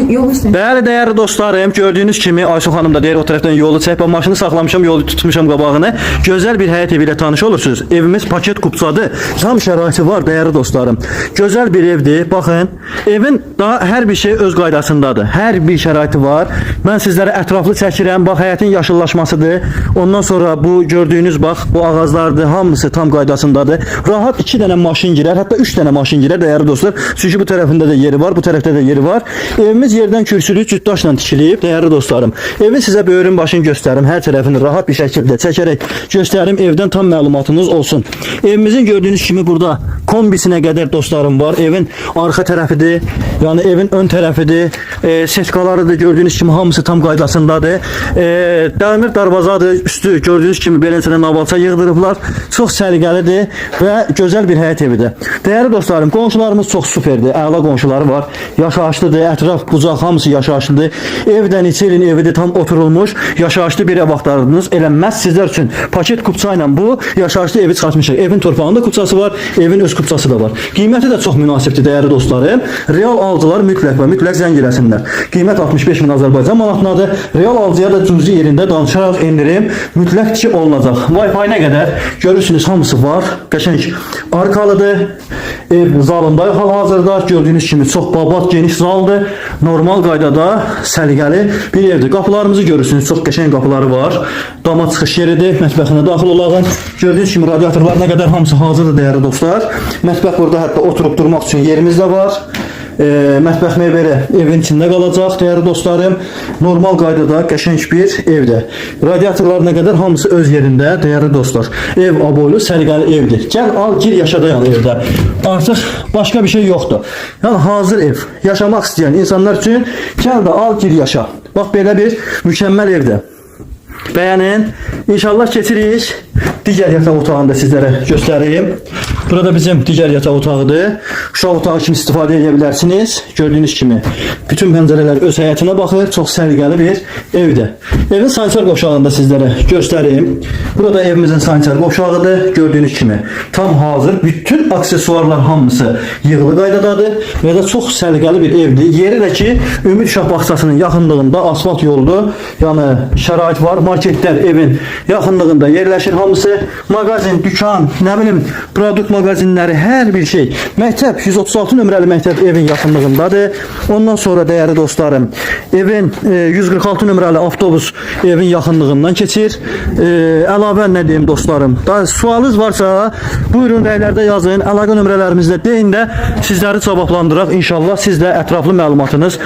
yol üstüne. Bəli, dəyərli dostlarım, gördüyünüz kimi Aysun xanım da deyir o tərəfdən yolu çək. Ben maşını saxlamışam, yolu tutmuşam qabağını. Gözəl bir həyət evi ilə tanış olursunuz. Evimiz paket kupçadır. Tam şəraiti var dəyərli dostlarım. Gözəl bir evdir. Baxın, evin daha hər bir şey öz qaydasındadır. Hər bir şəraiti var. Mən sizlərə ətraflı çəkirəm. Bax, həyətin yaşıllaşmasıdır. Ondan sonra bu gördüyünüz bax, bu ağaclardır. Hamısı tam qaydasındadır. Rahat 2 dənə maşın girər, hətta 3 dənə maşın girər dəyərli dostlar. Çünki bu tərəfində də yeri var, bu tərəfdə də yeri var. Evimiz yerdən kürsülü cütdaşla tikilib dəyərli dostlarım. Evin sizə böyrün başını göstərim. Hər tərəfini rahat bir şəkildə çəkərək göstərim. Evdən tam məlumatınız olsun. Evimizin gördüyünüz kimi burada kombisinə qədər dostlarım var. Evin arxa tərəfidir. Yəni evin ön tərəfidir. Setkaları da gördüyünüz kimi hamısı tam qaydasındadır. Dəmir darvazadır. Üstü gördüyünüz kimi beləncə navalça yığdırıblar. Çox səliqəlidir və gözəl bir həyət evidir. Dəyərli dostlarım, qonşularımız çox superdir. Əla qonşuları var. Yaşayışlıdır. Ətraf, bucaq hamısı yaşayışlıdır. Evdən neçə ilin evidir, tam oturulmuş. Yaşayışlı bir ev axtardınız. Eləməz sizlər üçün paket kupça ilə bu yaşayışlı evi çıxartmışıq. Evin torpağında kupçası var, evin öz kupçası da var. Qiyməti də çox münasibdir dəyərli dostlarım. Real alıcılar mütləq və mütləq zəng eləsinlər. Qiymət 65 min Azərbaycan manatındadır. Real alıcıya da cüzi yerində danışaraq endirim mütləq ki olunacaq. Wi-Fi nə qədər görürsünüz hamısı var. Qəşəng arkalıdır. Ev zalında hal-hazırda gördüyünüz kimi çox babat geniş zaldır. Normal qaydada səliqəli bir evdir. Qapılarımızı görürsünüz. Çox qəşəng qapıları var. Dama çıxış yeridir. Mətbəxinə daxil olağın. Gördüyünüz kimi radiatorlar nə qədər hamısı hazırdır dəyərli dostlar. Mətbəx burada hətta oturub durmaq üçün yerimiz də var. Mətbəx mebeli evin içində qalacaq dəyərli dostlarım. Normal qaydada qəşəng bir evdir. Radiatorlar nə qədər hamısı öz yerində dəyərli dostlar. Ev aboylu, səliqəli evdir. Gəl al, gir yaşa dayan evdə. Artıq başqa bir şey yoxdur. Yəni hazır ev. Yaşamaq istəyən insanlar üçün gəl də al, gir yaşa. Bax belə bir mükəmməl evdir. Bəyənin. İnşallah keçirik. Digər yataq otağını da sizlərə göstəreyim. Burada bizim digər yataq otağıdır. Uşaq otağı kimi istifadə edə bilərsiniz. Gördüyünüz kimi bütün pəncərələr öz həyətinə baxır. Çox səliqəli bir evdir. Evin sanitar qovşağını da sizlərə göstəreyim. Burada evimizin sanitar qovşağıdır. Gördüyünüz kimi tam hazır. Bütün aksesuarlar hamısı yığılı qaydadadır və də çox səliqəli bir evdir. Yeri də ki Ümid Uşaq bağçasının yaxınlığında asfalt yoldur. Yəni şərait var. Marketlər evin yaxınlığında yerləşir hamısı. Mağazin, dükan, nə bilim, produkt mağazinləri, hər bir şey. Məktəb 136 nömrəli məktəb evin yaxınlığındadır. Ondan sonra dəyərli dostlarım, evin 146 nömrəli avtobus evin yaxınlığından keçir. Əlavə nə deyim dostlarım? Daha sualınız varsa buyurun rəylərdə yazın. Əlaqə nömrələrimizdə deyin də sizləri cavablandıraq. İnşallah siz də ətraflı məlumatınız